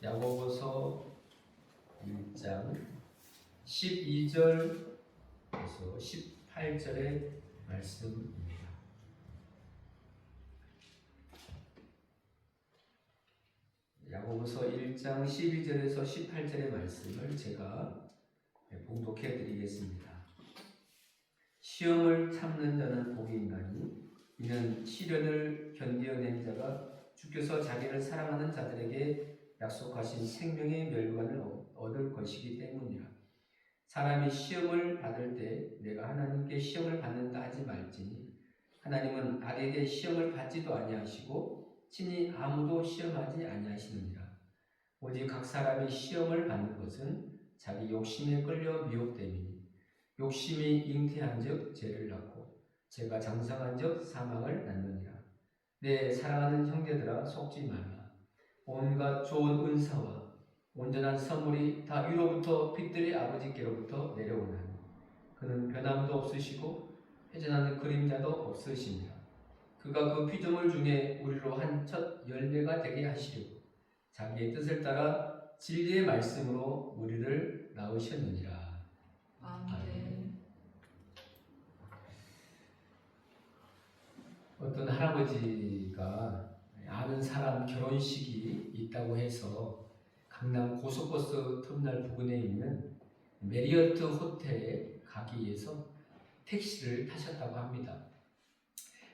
야고보서 1장 12절에서 18절의 말씀입니다. 야고보서 1장 12절에서 18절의 말씀을 제가 봉독해 드리겠습니다. 시험을 참는 자는 복이 있나니 이는 시련을 견디어낸 자가 주께서 자기를 사랑하는 자들에게 약속하신 생명의 멸관을 얻을 것이기 때문이라. 사람이 시험을 받을 때 내가 하나님께 시험을 받는다 하지 말지니 하나님은 악에게 시험을 받지도 아니하시고 친히 아무도 시험하지 아니하시느니라. 오직 각 사람이 시험을 받는 것은 자기 욕심에 끌려 미혹됨이니 욕심이 잉태한즉 죄를 낳고 죄가 장성한즉 사망을 낳느니라. 내 사랑하는 형제들아 속지 말라. 온갖 좋은 은사와 온전한 선물이 다 위로부터 빛들의 아버지께로부터 내려오나니 그는 변함도 없으시고 회전하는 그림자도 없으시니라. 그가 그 피조물 중에 우리로 한 첫 열매가 되게 하시려고 자기의 뜻을 따라 진리의 말씀으로 우리를 낳으셨느니라. 아멘. 어떤 할아버지가 아는 사람 결혼식이 있다고 해서 강남 고속버스 터미널 부근에 있는 메리어트 호텔에 가기 위해서 택시를 타셨다고 합니다.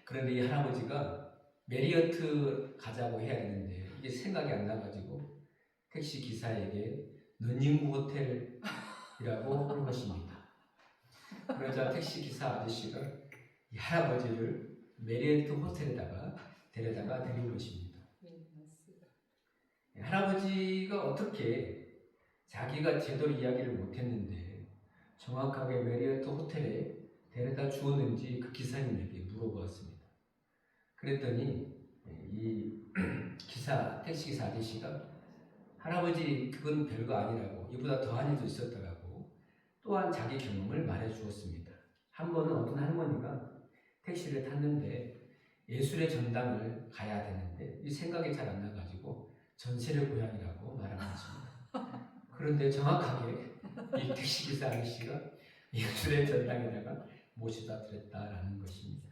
그런데 이 할아버지가 메리어트 가자고 해야 되는데 이게 생각이 안 나가지고 택시 기사에게 런닝구 호텔이라고 한 것입니다. 그러자 택시 기사 아저씨가 이 할아버지를 메리어트 호텔에다가 데려다가 드린 것입니다. 할아버지가 어떻게 자기가 제대로 이야기를 못했는데 정확하게 메리어트 호텔에 데려다 주었는지 그 기사님에게 물어보았습니다. 그랬더니 이 택시기사 아저씨가 할아버지 그건 별거 아니라고, 이보다 더한 일도 있었더라고 또한 자기 경험을 말해 주었습니다. 한 번은 어떤 할머니가 택시를 탔는데 예술의 전당을 가야 되는데 이 생각이 잘 안 나가지고 전세를 고향이라고 말한 것입니다. 그런데 정확하게 이 택시기사 아저씨가 예술의 전당에다가 모셔다 드렸다라는 것입니다.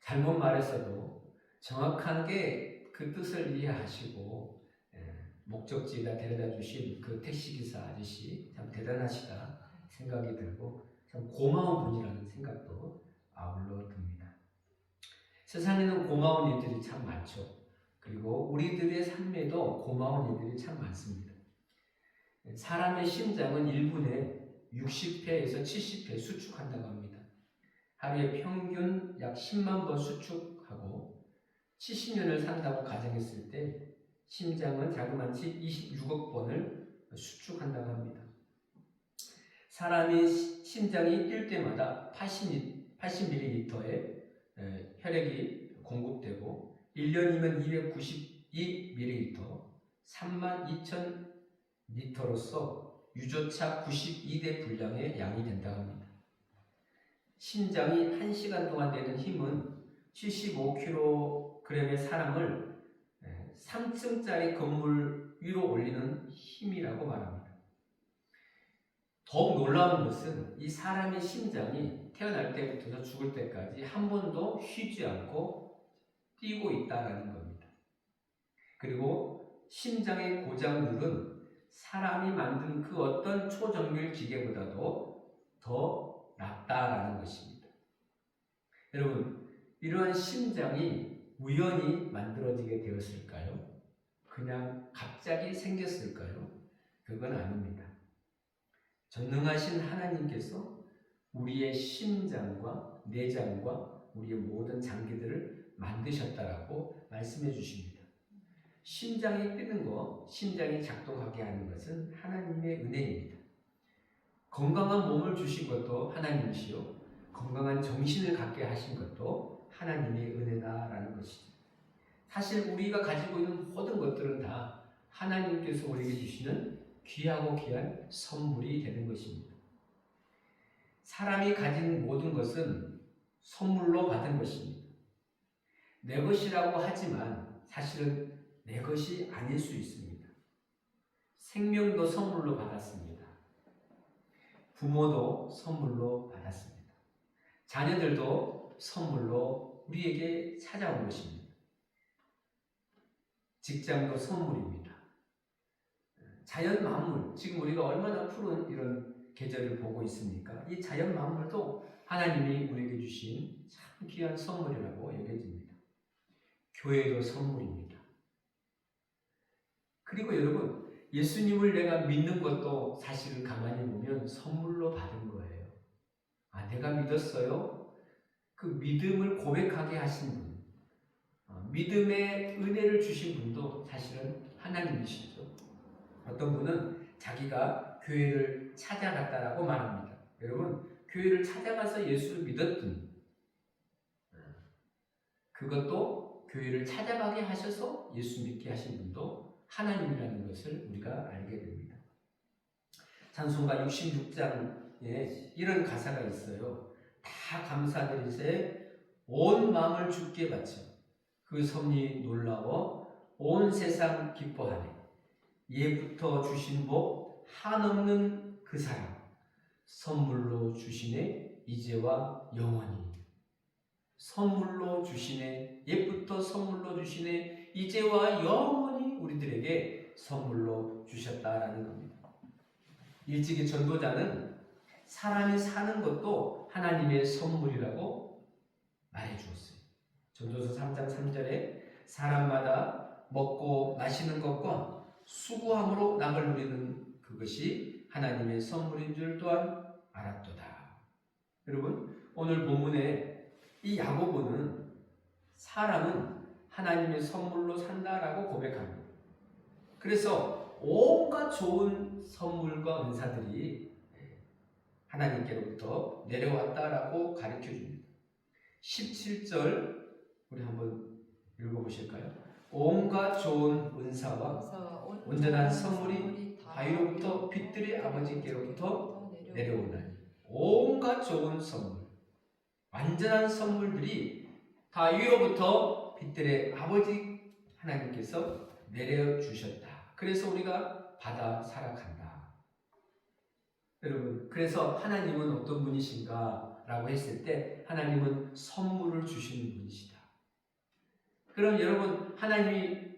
잘못 말했어도 정확하게 그 뜻을 이해하시고 목적지에다 데려다 주신 그 택시기사 아저씨 참 대단하시다 생각이 들고 참 고마운 분이라는 생각도 아울러 듭니다. 세상에는 고마운 일들이 참 많죠. 그리고 우리들의 삶에도 고마운 일들이 참 많습니다. 사람의 심장은 1분에 60회에서 70회 수축한다고 합니다. 하루에 평균 약 10만 번 수축하고 70년을 산다고 가정했을 때 심장은 자그마치 26억 번을 수축한다고 합니다. 사람이 심장이 뛸 때마다 80ml의 혈액이 공급되고 1년이면 292ml, 32,000리터로서 유조차 92대 분량의 양이 된다고 합니다. 심장이 1시간 동안 내는 힘은 75kg의 사람을 3층짜리 건물 위로 올리는 힘이라고 말합니다. 더욱 놀라운 것은 이 사람의 심장이 태어날 때부터 죽을 때까지 한 번도 쉬지 않고 뛰고 있다는 겁니다. 그리고 심장의 고장률은 사람이 만든 그 어떤 초정밀 기계보다도 더 낮다라는 것입니다. 여러분, 이러한 심장이 우연히 만들어지게 되었을까요? 그냥 갑자기 생겼을까요? 그건 아닙니다. 전능하신 하나님께서 우리의 심장과 내장과 우리의 모든 장기들을 만드셨다라고 말씀해 주십니다. 심장이 뛰는 것, 심장이 작동하게 하는 것은 하나님의 은혜입니다. 건강한 몸을 주신 것도 하나님이시요, 건강한 정신을 갖게 하신 것도 하나님의 은혜다라는 것이죠. 사실 우리가 가지고 있는 모든 것들은 다 하나님께서 우리에게 주시는 귀하고 귀한 선물이 되는 것입니다. 사람이 가진 모든 것은 선물로 받은 것입니다. 내 것이라고 하지만 사실은 내 것이 아닐 수 있습니다. 생명도 선물로 받았습니다. 부모도 선물로 받았습니다. 자녀들도 선물로 우리에게 찾아온 것입니다. 직장도 선물입니다. 자연 만물, 지금 우리가 얼마나 푸른 이런 계절을 보고 있습니까? 이 자연 만물도 하나님이 우리에게 주신 참 귀한 선물이라고 여겨집니다. 교회도 선물입니다. 그리고 여러분, 예수님을 내가 믿는 것도 사실은 가만히 보면 선물로 받은 거예요. 아, 내가 믿었어요? 그 믿음을 고백하게 하신 분, 믿음의 은혜를 주신 분도 사실은 하나님이시죠. 어떤 분은 자기가 교회를 찾아갔다라고 말합니다. 여러분, 교회를 찾아가서 예수를 믿었던 그것도 교회를 찾아가게 하셔서 예수 믿게 하신 분도 하나님이라는 것을 우리가 알게 됩니다. 찬송가 66장에 이런 가사가 있어요. 다 감사드리세 온 마음을 주께 바쳐 그 섭리 놀라워 온 세상 기뻐하네. 예부터 주신 복 한없는 그 사랑 선물로 주시네 이제와 영원히. 선물로 주시네, 옛부터 선물로 주시네, 이제와 영원히 우리들에게 선물로 주셨다라는 겁니다. 일찍이 전도자는 사람이 사는 것도 하나님의 선물이라고 말해 주었어요. 전도서 3장 3절에 사람마다 먹고 마시는 것과 수고함으로 낙을 누리는 그것이 하나님의 선물인 줄 또한 알았도다. 여러분, 오늘 본문에 이 야고보는 사람은 하나님의 선물로 산다라고 고백합니다. 그래서 온갖 좋은 선물과 은사들이 하나님께로부터 내려왔다라고 가르쳐 줍니다. 17절 우리 한번 읽어보실까요? 온갖 좋은 은사와 온전한 선물이 다위로부터 빛들의 아버지께로부터 내려오나니. 온갖 좋은 선물, 완전한 선물들이 다 위로부터 빛들의 아버지 하나님께서 내려주셨다. 그래서 우리가 받아 살아간다. 여러분, 그래서 하나님은 어떤 분이신가 라고 했을 때 하나님은 선물을 주시는 분이시다. 그럼 여러분, 하나님이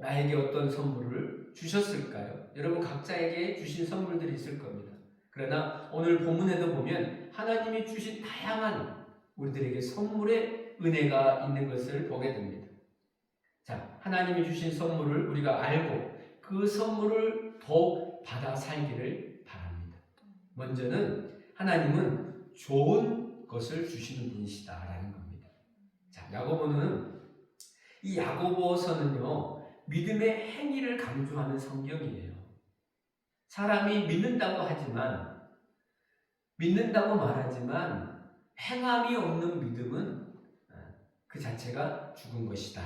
나에게 어떤 선물을 주셨을까요? 여러분 각자에게 주신 선물들이 있을 겁니다. 그러나 오늘 본문에도 보면 하나님이 주신 다양한 우리들에게 선물의 은혜가 있는 것을 보게 됩니다. 자, 하나님이 주신 선물을 우리가 알고 그 선물을 더욱 받아 살기를 바랍니다. 먼저는 하나님은 좋은 것을 주시는 분이시다라는 겁니다. 자, 야고보는 이 야고보서는요, 믿음의 행위를 강조하는 성경이에요. 사람이 믿는다고 말하지만 행함이 없는 믿음은 그 자체가 죽은 것이다.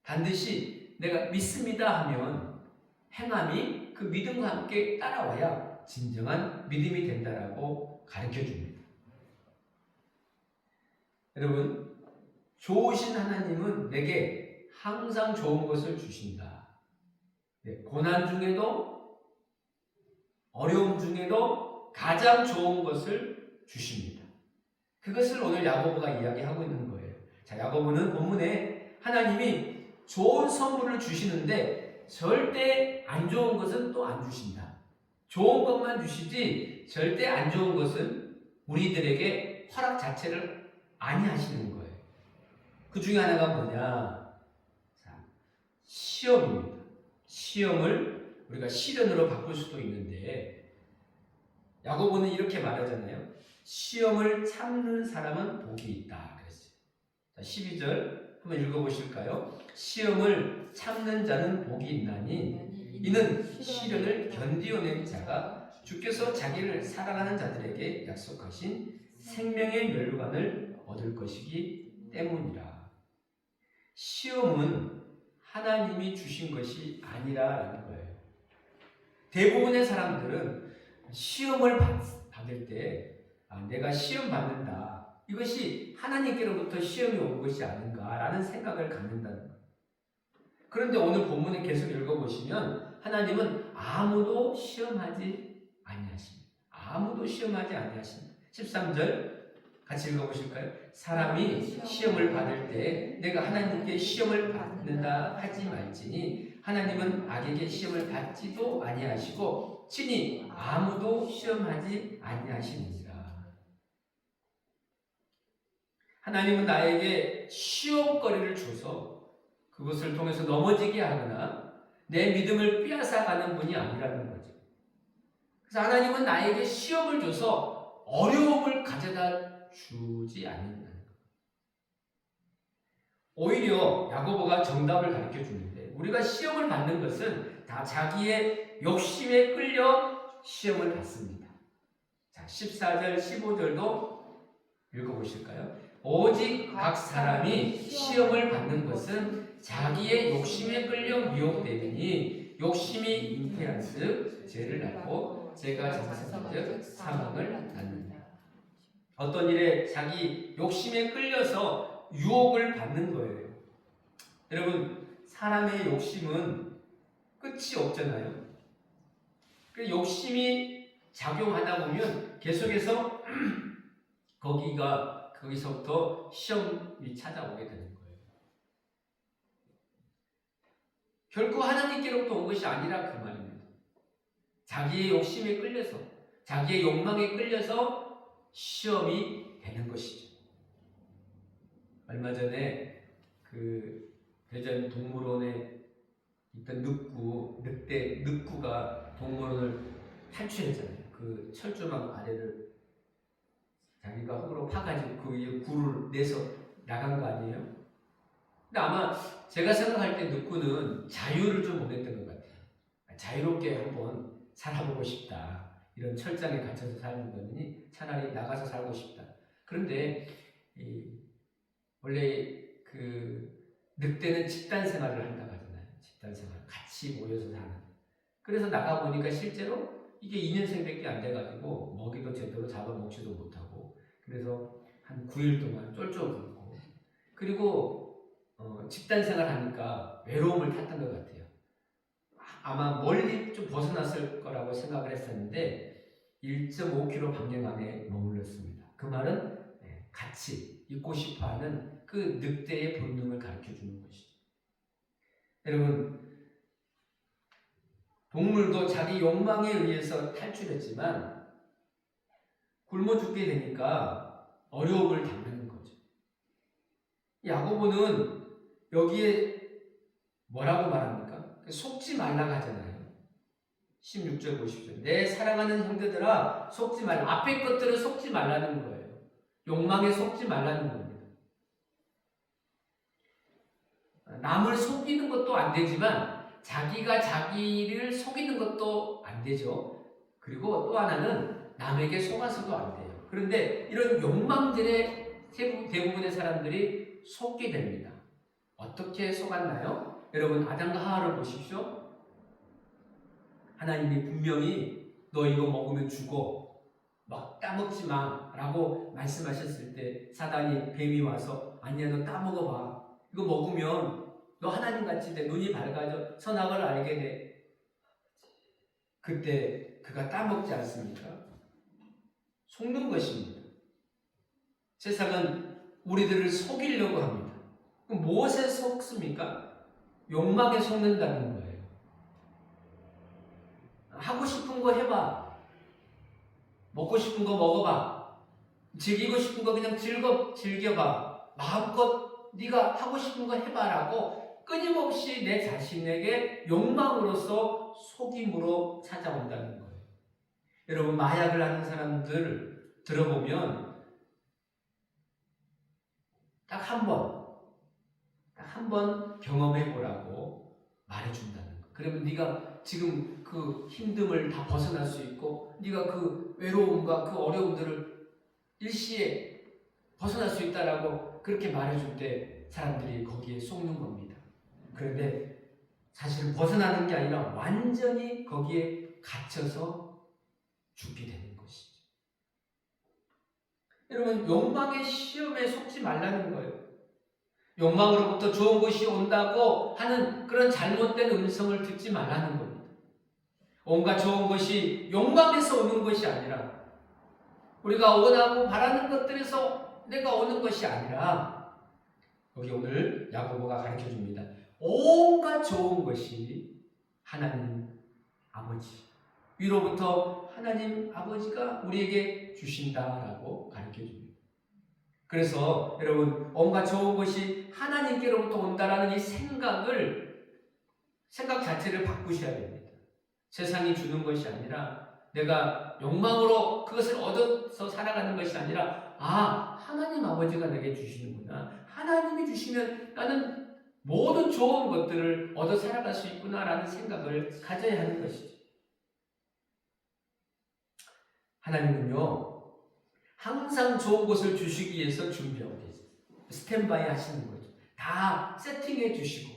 반드시 내가 믿습니다 하면 행함이 그 믿음과 함께 따라와야 진정한 믿음이 된다라고 가르쳐 줍니다. 여러분, 좋으신 하나님은 내게 항상 좋은 것을 주신다. 고난 중에도 어려움 중에도 가장 좋은 것을 주십니다. 그것을 오늘 야고보가 이야기하고 있는 거예요. 자, 야고보는 본문에 하나님이 좋은 선물을 주시는데 절대 안 좋은 것은 또 안 주신다. 좋은 것만 주시지 절대 안 좋은 것은 우리들에게 허락 자체를 아니하시는 거예요. 그 중에 하나가 뭐냐? 자, 시험입니다. 시험을 우리가 시련으로 바꿀 수도 있는데 야고보는 이렇게 말하잖아요. 시험을 참는 사람은 복이 있다 그랬어요. 자, 12절 한번 읽어보실까요? 시험을 참는 자는 복이 있나니 이는 시련을 견디어낸 자가 주께서 자기를 사랑하는 자들에게 약속하신 생명의 멸류관을 얻을 것이기 때문이라. 시험은 하나님이 주신 것이 아니라라는 거예요. 대부분의 사람들은 시험을 받을 때 내가 시험 받는다. 이것이 하나님께로부터 시험이 온 것이 아닌가라는 생각을 갖는다는 거예요. 그런데 오늘 본문을 계속 읽어보시면 하나님은 아무도 시험하지 아니하십니다. 아무도 시험하지 아니하십니다. 13절 같이 읽어보실까요? 사람이 시험을 받을 때 내가 하나님께 시험을 받는다 하지 말지니 하나님은 악에게 시험을 받지도 아니하시고 친히 아무도 시험하지 아니하시니라. 하나님은 나에게 시험거리를 줘서 그것을 통해서 넘어지게 하거나 내 믿음을 빼앗아가는 분이 아니라는 거죠. 그래서 하나님은 나에게 시험을 줘서 어려움을 가져다 주지 않는다는 거예요. 오히려 야고보가 정답을 가르쳐 주는데 우리가 시험을 받는 것은 다 자기의 욕심에 끌려 시험을 받습니다. 자, 14절, 15절도 읽어보실까요? 오직 각 사람이 시험을 받는 것은 자기의 욕심에 끌려 미혹되니 욕심이 잉태한즉 죄를 낳고 죄가 장성한즉 사망을 낳는다. 어떤 일에 자기 욕심에 끌려서 유혹을 받는 거예요. 여러분, 사람의 욕심은 끝이 없잖아요. 그 욕심이 작용하다 보면 계속해서 거기서부터 시험이 찾아오게 되는 거예요. 결코 하나님께로부터 온 것이 아니라 그 말입니다. 자기의 욕심에 끌려서, 자기의 욕망에 끌려서 시험이 되는 것이죠. 얼마 전에 그 대전 동물원에 있던 늑구가 동물원을 탈출했잖아요. 그 철조망 아래를 자기가 흙으로 파가지고 그 위에 굴을 내서 나간 거 아니에요? 근데 아마 제가 생각할 때 늑구는 자유를 좀 원했던 것 같아요. 자유롭게 한번 살아보고 싶다. 이런 철장에 갇혀서 사는 거니 차라리 나가서 살고 싶다. 그런데 원래 그 늑대는 집단 생활을 한다고 하잖아요. 집단 생활. 같이 모여서 사는. 그래서 나가보니까 실제로 이게 2년생밖에 안 돼가지고 먹이도 제대로 잡아먹지도 못하고 그래서 한 9일 동안 쫄쫄 굶고 그리고 집단 생활 하니까 외로움을 탔던 것 같아요. 아마 멀리 좀 벗어났을 거라고 생각을 했었는데 1.5km 반경 안에 머물렀습니다. 그 말은 같이 있고 싶어하는 그 늑대의 본능을 가르쳐주는 것이죠. 여러분, 동물도 자기 욕망에 의해서 탈출했지만 굶어 죽게 되니까 어려움을 당하는 거죠. 야고보는 여기에 뭐라고 말합니까? 속지 말라고 하잖아요. 16절 보십시오. 내 사랑하는 형제들아 속지 말라. 앞에 것들은 속지 말라는 거예요. 욕망에 속지 말라는 겁니다. 남을 속이는 것도 안 되지만 자기가 자기를 속이는 것도 안 되죠. 그리고 또 하나는 남에게 속아서도 안 돼요. 그런데 이런 욕망들의 대부분의 사람들이 속게 됩니다. 어떻게 속았나요? 여러분, 아담과 하와를 보십시오. 하나님이 분명히 너 이거 먹으면 죽어. 막 따먹지 마 라고 말씀하셨을 때 사단이 뱀이 와서 아니야 너 따먹어봐. 이거 먹으면 너 하나님같이 돼. 눈이 밝아져. 선악을 알게 돼. 그때 그가 따먹지 않습니까? 속는 것입니다. 세상은 우리들을 속이려고 합니다. 그럼 무엇에 속습니까? 욕망에 속는다는 거예요. 하고 싶은 거 해봐. 먹고 싶은 거 먹어봐. 즐기고 싶은 거 그냥 즐겨봐. 마음껏 네가 하고 싶은 거 해봐라고 끊임없이 내 자신에게 욕망으로서 속임으로 찾아온다는 거예요. 여러분, 마약을 하는 사람들 들어보면 딱 한 번 경험해보라고 말해준다는 거예요. 그러면 네가 지금 그 힘듦을 다 벗어날 수 있고 네가 그 외로움과 그 어려움들을 일시에 벗어날 수 있다라고 그렇게 말해줄 때 사람들이 거기에 속는 겁니다. 그런데 사실은 벗어나는 게 아니라 완전히 거기에 갇혀서 죽게 되는 것이죠. 여러분, 욕망의 시험에 속지 말라는 거예요. 욕망으로부터 좋은 것이 온다고 하는 그런 잘못된 음성을 듣지 말라는 겁니다. 온갖 좋은 것이 욕망에서 오는 것이 아니라 우리가 원하고 바라는 것들에서 내가 오는 것이 아니라 여기 오늘 야고보가 가르쳐 줍니다. 온갖 좋은 것이 하나님 아버지 위로부터 하나님 아버지가 우리에게 주신다라고 가르쳐 줍니다. 그래서 여러분 온갖 좋은 것이 하나님께로부터 온다라는 이 생각 자체를 바꾸셔야 됩니다. 세상이 주는 것이 아니라 내가 욕망으로 그것을 얻어서 살아가는 것이 아니라 하나님 아버지가 내게 주시는구나. 하나님이 주시면 나는 모든 좋은 것들을 얻어 살아갈 수 있구나라는 생각을 가져야 하는 것이죠. 하나님은요 항상 좋은 것을 주시기 위해서 준비하고 계세요. 스탠바이 하시는 거죠. 다 세팅해 주시고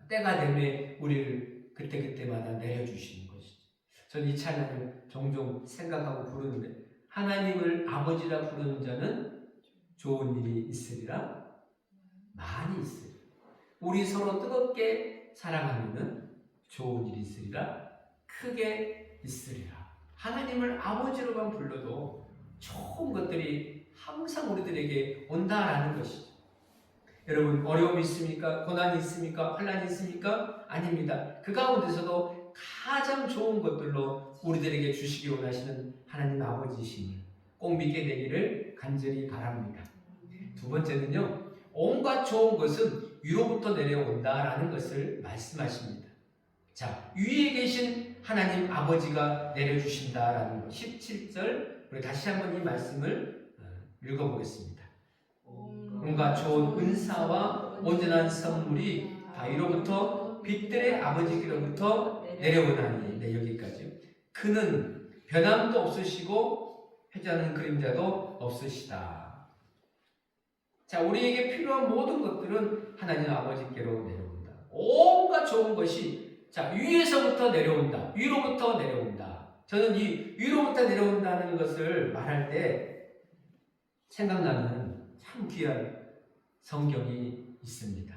때가 되면 우리를 그때그때마다 내려주시는 것이죠. 저는 이 찬양을 종종 생각하고 부르는데 하나님을 아버지라 부르는 자는 좋은 일이 있으리라 많이 있으리라. 우리 서로 뜨겁게 사랑하면 좋은 일이 있으리라 크게 있으리라. 하나님을 아버지로만 불러도 좋은 것들이 항상 우리들에게 온다라는 것이죠. 여러분 어려움이 있습니까? 고난이 있습니까? 환난이 있습니까? 아닙니다. 그 가운데서도 가장 좋은 것들로 우리들에게 주시기 원하시는 하나님 아버지이심을 꼭 믿게 되기를 간절히 바랍니다. 두 번째는요. 온갖 좋은 것은 위로부터 내려온다라는 것을 말씀하십니다. 자, 위에 계신 하나님 아버지가 내려주신다라는 것. 17절 우리 다시 한번 이 말씀을 읽어보겠습니다. 온갖 좋은 은사와 온전한 선물이 다 위로부터 빛들의 아버지께로부터 내려오나니. 네, 여기까지요. 그는 변함도 없으시고 회자는 그림자도 없으시다. 자, 우리에게 필요한 모든 것들은 하나님 아버지께로 내려온다. 온갖 좋은 것이 자 위에서부터 내려온다. 위로부터 내려온다. 저는 이 위로부터 내려온다는 것을 말할 때 생각나는 참 귀한 성경이 있습니다.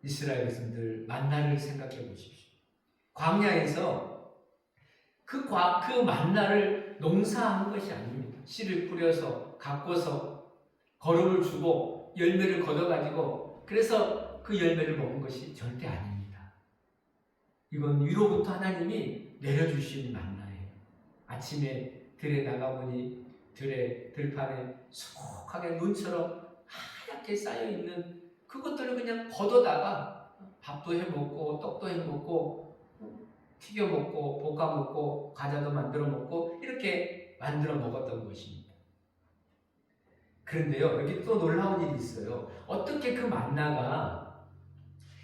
이스라엘 백성들 만나를 생각해 보십시오. 광야에서 그 만나를 농사한 것이 아닙니다. 씨를 뿌려서 가꿔서 거름을 주고 열매를 걷어가지고 그래서 그 열매를 먹은 것이 절대 아닙니다. 이건 위로부터 하나님이 내려주신 만나예요. 아침에 들에 나가보니 들판에 수북하게 눈처럼 하얗게 쌓여있는 그것들을 그냥 걷어다가 밥도 해먹고 떡도 해먹고 튀겨먹고 볶아먹고 과자도 만들어 먹고 이렇게 만들어 먹었던 것입니다. 그런데요 여기 또 놀라운 일이 있어요. 어떻게 그 만나가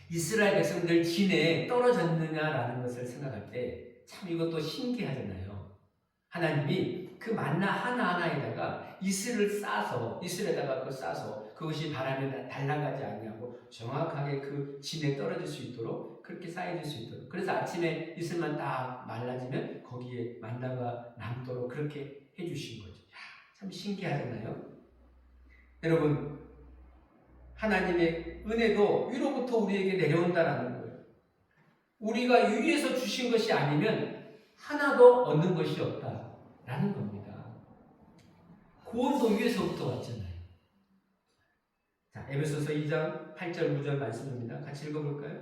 이스라엘 백성들 진에 떨어졌느냐라는 것을 생각할 때 참 이것도 신기하잖아요. 하나님이 그 만나 하나하나에다가 이슬에다가 그걸 싸서 그것이 바람에 날아가지 아니하고 정확하게 그 진에 떨어질 수 있도록 그렇게 쌓여질 수 있도록 그래서 아침에 이슬만 딱 말라지면 거기에 만나가 남도록 그렇게 해주신 거죠. 참 신기하잖아요. 여러분 하나님의 은혜도 위로부터 우리에게 내려온다라는 거예요. 우리가 위에서 주신 것이 아니면 하나도 얻는 것이 없다라는 겁니다. 구원도 위에서부터 왔잖아요. 자, 에베소서 2장 8절 9절 말씀입니다. 같이 읽어볼까요?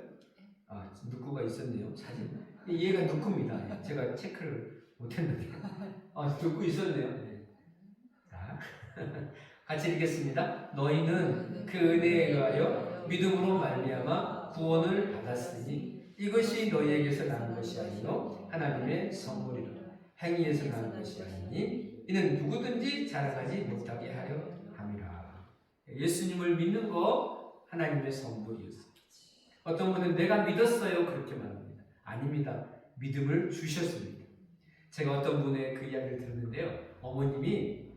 누구가 있었네요. 사진. 얘가 누구입니다. 제가 체크를 못했는데. 누구 있었네요. 네. 자, 같이 읽겠습니다. 너희는 그 은혜에 의하여 믿음으로 말미암아 구원을 받았으니 이것이 너희에게서 난 것이 아니요 하나님의 선물이라. 행위에서 난 것이 아니니 이는 누구든지 자랑하지 못하게 하려 함이라. 예수님을 믿는 거 하나님의 선물이었어요. 어떤 분은 내가 믿었어요 그렇게 말합니다. 아닙니다. 믿음을 주셨습니다. 제가 어떤 분의 그 이야기를 들었는데요. 어머님이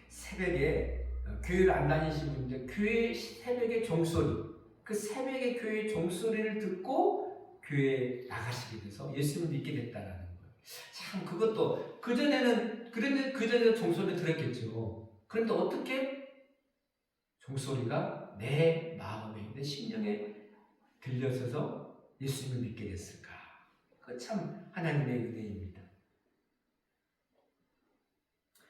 새벽에 교회를 안 다니신 분인데 교회 새벽에 종소리 그 새벽에 교회 종소리를 듣고 교회에 나가시게 돼서 예수님을 믿게 됐다라는 거예요. 참 그것도 그전에는 종소리 들었겠죠. 그런데 어떻게 종소리가 내 마음에, 내 심령에 들려서서 예수님을 믿게 됐을까? 그 참 하나님의 은혜입니다.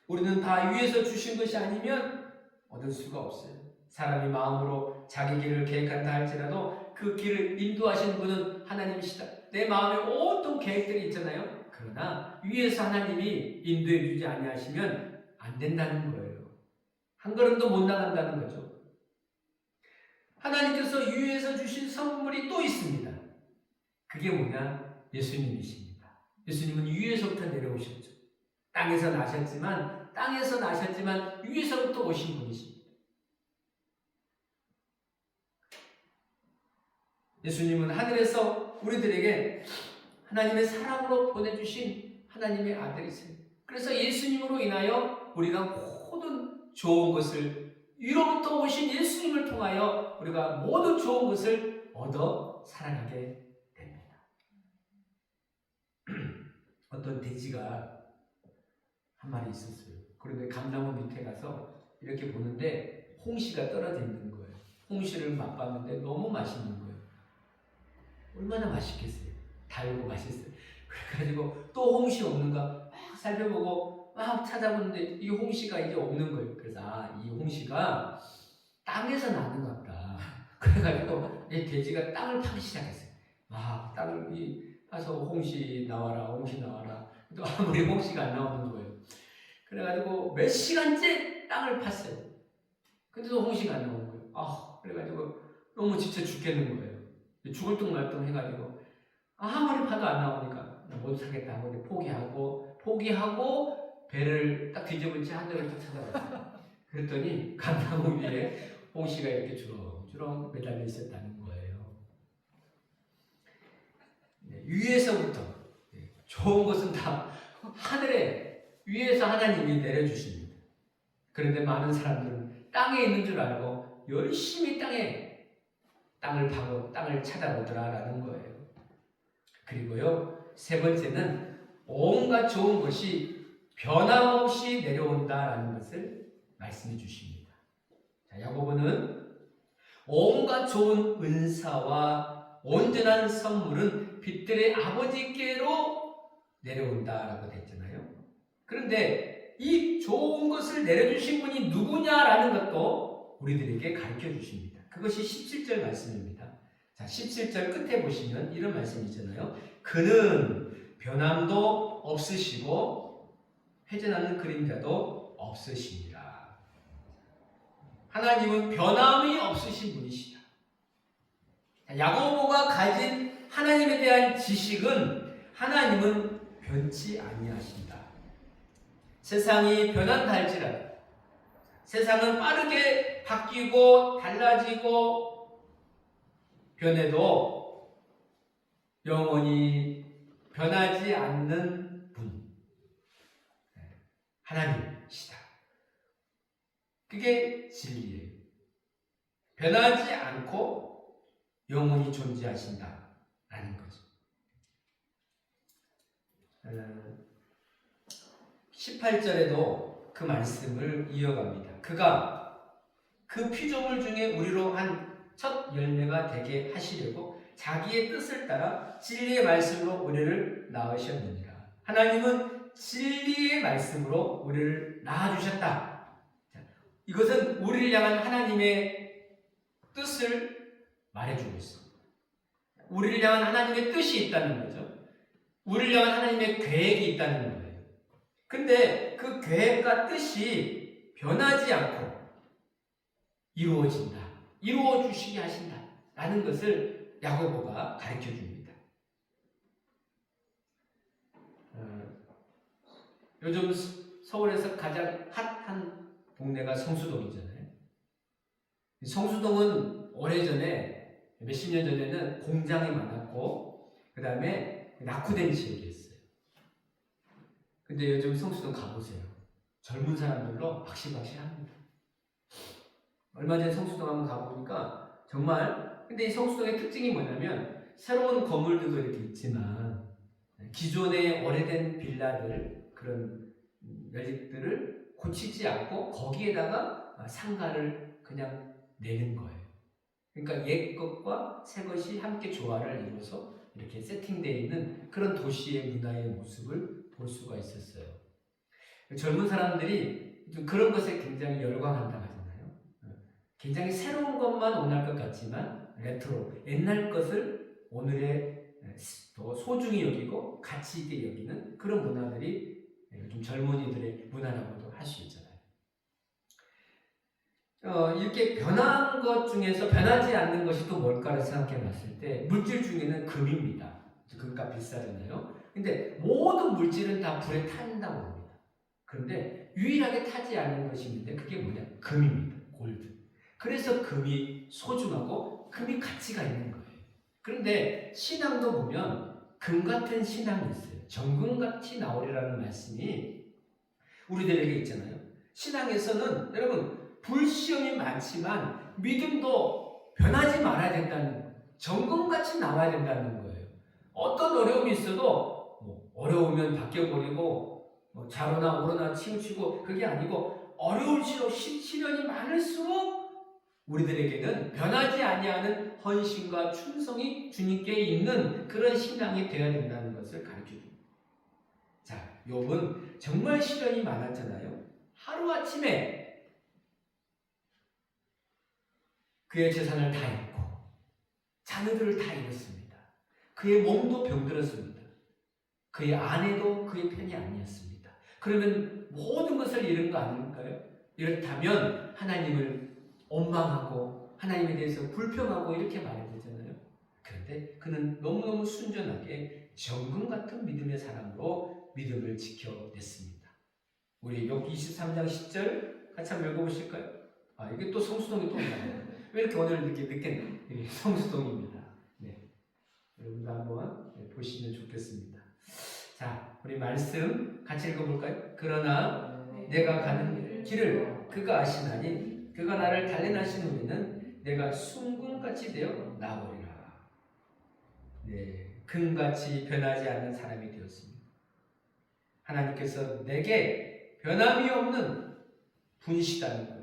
우리는 다 위에서 주신 것이 아니면 얻을 수가 없어요. 사람이 마음으로 자기 길을 계획한다 할지라도 그 길을 인도하시는 분은 하나님이시다. 내 마음에 온통 계획들이 있잖아요. 그러나 위에서 하나님이 인도해 주지 아니하시면 안 된다는 거예요. 한 걸음도 못 나간다는 거죠. 하나님께서 위에서 주신 선물이 또 있습니다. 그게 뭐냐? 예수님이십니다. 예수님은 위에서부터 내려오셨죠. 땅에서 나셨지만 위에서부터 오신 분이십니다. 예수님은 하늘에서 우리들에게 하나님의 사랑으로 보내주신 하나님의 아들이세요. 그래서 예수님으로 인하여 우리가 모든 좋은 것을, 위로부터 오신 예수님을 통하여 우리가 모든 좋은 것을 얻어 살아가게 됩니다. 어떤 돼지가 한 마리 있었어요. 그런데 감나무 밑에 가서 이렇게 보는데 홍시가 떨어져 있는 거예요. 홍시를 맛봤는데 너무 맛있는 거예요. 얼마나 맛있겠어요. 달고 맛있어요. 그래가지고 또 홍시 없는가 막 살펴보고 막 찾아보는데 이 홍시가 이제 없는 거예요. 그래서 이 홍시가 땅에서 나는 것 같다. 그래가지고 이 돼지가 땅을 파기 시작했어요. 막 땅을 파서 홍시 나와라, 홍시 나와라. 또 아무리 홍시가 안 나오는 거예요. 그래가지고 몇 시간째 땅을 팠어요. 근데도 홍시가 안 나오는 거예요. 그래가지고 너무 지쳐 죽겠는 거예요. 죽을 둥 말 둥 해가지고 아무리 파도 안 나오니까 못 사겠다 하고 포기하고 배를 딱 뒤집은 채 하늘을 딱 쳐다봤어요. 그랬더니 감나무 위에 홍시가 이렇게 주렁주렁 매달려 있었다는 거예요. 위에서부터 좋은 것은 다 하늘에 위에서 하나님이 내려주십니다. 그런데 많은 사람들은 땅에 있는 줄 알고 열심히 땅을 파고 땅을 찾아보더라라는 거예요. 그리고요, 세 번째는 온갖 좋은 것이 변함없이 내려온다라는 것을 말씀해 주십니다. 자, 야고보는 온갖 좋은 은사와 온전한 선물은 빛들의 아버지께로 내려온다라고 됐잖아요. 그런데 이 좋은 것을 내려주신 분이 누구냐라는 것도 우리들에게 가르쳐 주십니다. 그것이 17절 말씀입니다. 자, 17절 끝에 보시면 이런 말씀이 있잖아요. 그는 변함도 없으시고 회전하는 그림자도 없으시니라. 하나님은 변함이 없으신 분이시다. 야고보가 가진 하나님에 대한 지식은 하나님은 변치 아니하신다. 세상이 변한다 할지라도, 세상은 빠르게 바뀌고 달라지고 변해도 영원히 변하지 않는 분, 하나님이시다. 그게 진리예요. 변하지 않고 영원히 존재하신다라는 거죠. 18절에도 그 말씀을 이어갑니다. 그가 그 피조물 중에 우리로 한 첫 열매가 되게 하시려고 자기의 뜻을 따라 진리의 말씀으로 우리를 낳으셨느니라. 하나님은 진리의 말씀으로 우리를 낳아주셨다. 이것은 우리를 향한 하나님의 뜻을 말해주고 있습니다. 우리를 향한 하나님의 뜻이 있다는 거죠. 우리를 향한 하나님의 계획이 있다는 거예요. 근데 그 계획과 뜻이 변하지 않고 이루어진다. 이루어 주시게 하신다. 라는 것을 야고보가 가르쳐 줍니다. 요즘 서울에서 가장 핫한 동네가 성수동이잖아요. 성수동은 오래전에, 몇십 년 전에는 공장이 많았고, 그 다음에 낙후된 지역이었어요. 근데 요즘 성수동 가보세요. 젊은 사람들로 박시박시합니다. 얼마 전에 성수동 한번 가보니까 정말, 근데 이 성수동의 특징이 뭐냐면 새로운 건물들도 이렇게 있지만 기존의 오래된 빌라들, 그런 매직들을 고치지 않고 거기에다가 상가를 그냥 내는 거예요. 그러니까 옛 것과 새 것이 함께 조화를 이루어서 이렇게 세팅되어 있는 그런 도시의 문화의 모습을 볼 수가 있었어요. 젊은 사람들이 좀 그런 것에 굉장히 열광한다 하잖아요. 굉장히 새로운 것만 원할 것 같지만 레트로, 옛날 것을 오늘의 더 소중히 여기고 가치 있게 여기는 그런 문화들이 요즘 젊은이들의 문화라고도 할 수 있잖아요. 이렇게 변한 것 중에서 변하지 않는 것이 또 뭘까를 생각해 봤을 때 물질 중에는 금입니다. 금값 비싸잖아요. 근데 모든 물질은 다 불에 탄다고 합니다. 그런데 유일하게 타지 않는 것이 있는데 그게 뭐냐? 금입니다. 골드. 그래서 금이 소중하고 금이 가치가 있는 거예요. 그런데 신앙도 보면 금 같은 신앙이 있어요. 정금같이 나오리라는 말씀이 우리들에게 있잖아요. 신앙에서는 여러분 불시험이 많지만 믿음도 변하지 말아야 된다는 거예요. 정금같이 나와야 된다는 거예요. 어떤 어려움이 있어도 어려우면 바뀌어버리고 좌로나 우로나 치우치고 그게 아니고 어려울수록 시련이 많을수록 우리들에게는 변하지 아니하는 헌신과 충성이 주님께 있는 그런 신앙이 되어야 된다는 것을 가르쳐줍니다. 자, 욥은 정말 시련이 많았잖아요. 하루아침에 그의 재산을 다 잃고 자녀들을 다 잃었습니다. 그의 몸도 병들었습니다. 그의 아내도 그의 편이 아니었습니다. 그러면 모든 것을 잃은 거 아닐까요? 이렇다면 하나님을 원망하고 하나님에 대해서 불평하고 이렇게 말해야 되잖아요. 그런데 그는 너무너무 순전하게 정금 같은 믿음의 사람으로 믿음을 지켜냈습니다. 우리 욥기 23장 10절 같이 한번 읽어보실까요? 이게 또 성수동이 또 나와요. 왜 이렇게 오늘 이렇게 늦게 성수동입니다. 네. 여러분도 한번 보시면 좋겠습니다. 자, 우리 말씀 같이 읽어볼까요? 그러나 내가 가는 길을 그가 아시나니 그가 나를 단련하신 후에는 내가 순금같이 되어 나오리라. 네, 금같이 변하지 않는 사람이 되었습니다. 하나님께서 내게 변함이 없는 분이시다는 거예요.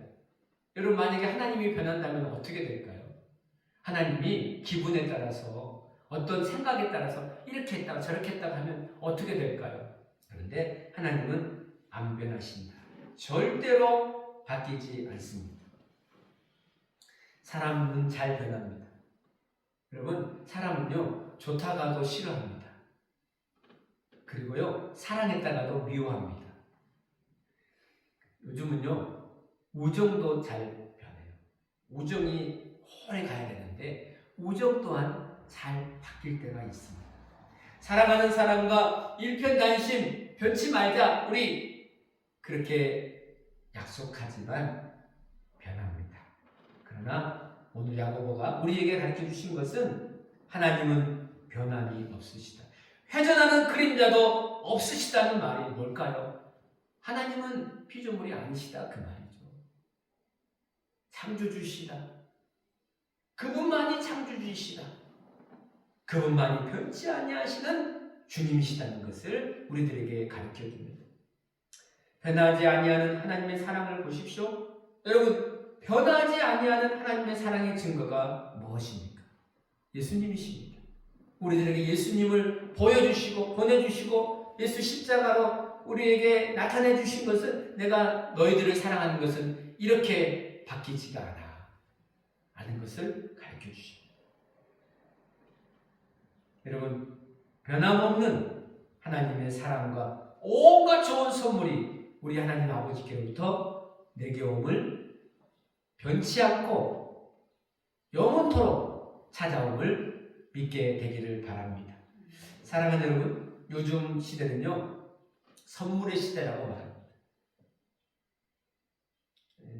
여러분 만약에 하나님이 변한다면 어떻게 될까요? 하나님이 기분에 따라서 어떤 생각에 따라서 이렇게 했다가 저렇게 했다가 하면 어떻게 될까요? 그런데 하나님은 안 변하신다. 절대로 바뀌지 않습니다. 사람은 잘 변합니다. 여러분 사람은요 좋다가도 싫어합니다. 그리고요 사랑했다가도 미워합니다. 요즘은요 우정도 잘 변해요. 우정이 오래 가야 되는데 우정 또한 잘 바뀔 때가 있습니다. 사랑하는 사람과 일편단심 변치 말자 우리 그렇게 약속하지만 변합니다. 그러나 오늘 야고보가 우리에게 가르쳐 주신 것은 하나님은 변함이 없으시다. 회전하는 그림자도 없으시다는 말이 뭘까요? 하나님은 피조물이 아니시다 그 말이죠. 창조주시다. 그분만이 창조주시다. 그분만이 변치 아니하시는 주님이시다는 것을 우리들에게 가르쳐 줍니다. 변하지 아니하는 하나님의 사랑을 보십시오. 여러분 변하지 아니하는 하나님의 사랑의 증거가 무엇입니까? 예수님이십니다. 우리들에게 예수님을 보여주시고 보내주시고 예수 십자가로 우리에게 나타내 주신 것은 내가 너희들을 사랑하는 것은 이렇게 바뀌지가 않은 것을 가르쳐 주십니다. 여러분 변함없는 하나님의 사랑과 온갖 좋은 선물이 우리 하나님 아버지께로부터 내게 옴을 변치 않고 영원토록 찾아옴을 믿게 되기를 바랍니다. 사랑하는 여러분, 요즘 시대는요 선물의 시대라고 말합니다.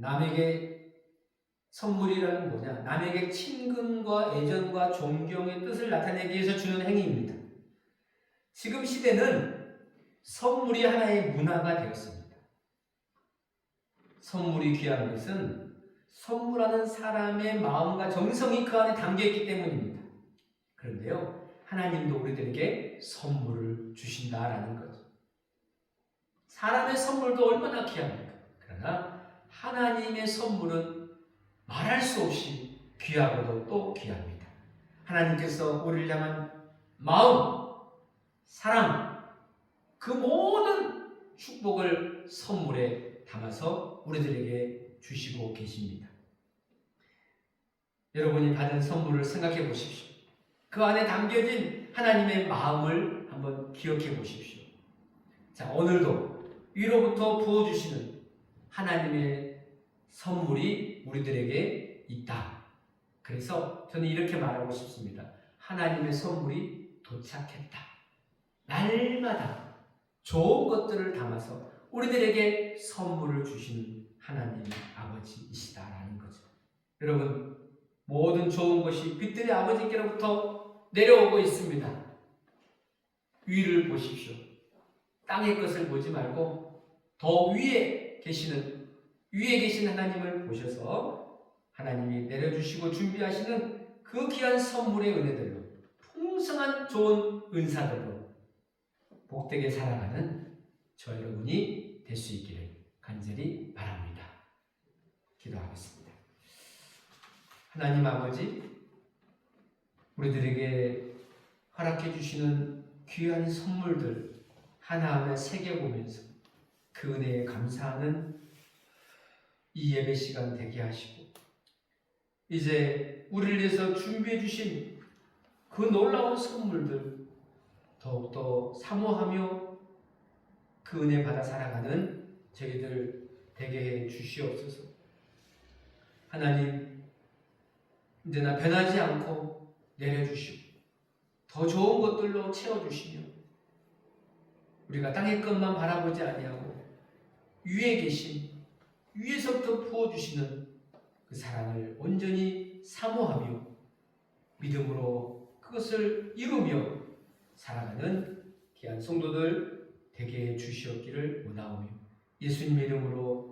남에게 선물이라는 뭐냐? 남에게 친근과 애정과 존경의 뜻을 나타내기 위해서 주는 행위입니다. 지금 시대는 선물이 하나의 문화가 되었습니다. 선물이 귀한 것은 선물하는 사람의 마음과 정성이 그 안에 담겨있기 때문입니다. 그런데요, 하나님도 우리들에게 선물을 주신다라는 거죠. 사람의 선물도 얼마나 귀합니까? 그러나 하나님의 선물은 말할 수 없이 귀하고도 또 귀합니다. 하나님께서 우리를 향한 마음, 사랑, 그 모든 축복을 선물에 담아서 우리들에게 주시고 계십니다. 여러분이 받은 선물을 생각해 보십시오. 그 안에 담겨진 하나님의 마음을 한번 기억해 보십시오. 자, 오늘도 위로부터 부어주시는 하나님의 선물이 우리들에게 있다. 그래서 저는 이렇게 말하고 싶습니다. 하나님의 선물이 도착했다. 날마다 좋은 것들을 담아서 우리들에게 선물을 주시는 하나님 아버지이시다라는 거죠. 여러분, 모든 좋은 것이 빛들의 아버지께로부터 내려오고 있습니다. 위를 보십시오. 땅의 것을 보지 말고 더 위에 계신 하나님을 보셔서 하나님이 내려주시고 준비하시는 그 귀한 선물의 은혜들로 풍성한 좋은 은사들로 복되게 살아가는 저 여러분이 될 수 있기를 간절히 바랍니다. 기도하겠습니다. 하나님 아버지, 우리들에게 허락해 주시는 귀한 선물들 하나하나 새겨보면서 그 은혜에 감사하는 이 예배 시간 되게 하시고, 이제 우리를 위해서 준비해 주신 그 놀라운 선물들 더욱더 사모하며 그 은혜 받아 살아가는 저희들 되게 해 주시옵소서. 하나님, 이제나 변하지 않고 내려주시고 더 좋은 것들로 채워주시며 우리가 땅의 것만 바라보지 아니하고 위에 계신, 위에서부터 부어주시는 그 사랑을 온전히 사모하며 믿음으로 그것을 이루며 살아가는 귀한 성도들 되게 해 주시옵기를 원하오며 예수님의 이름으로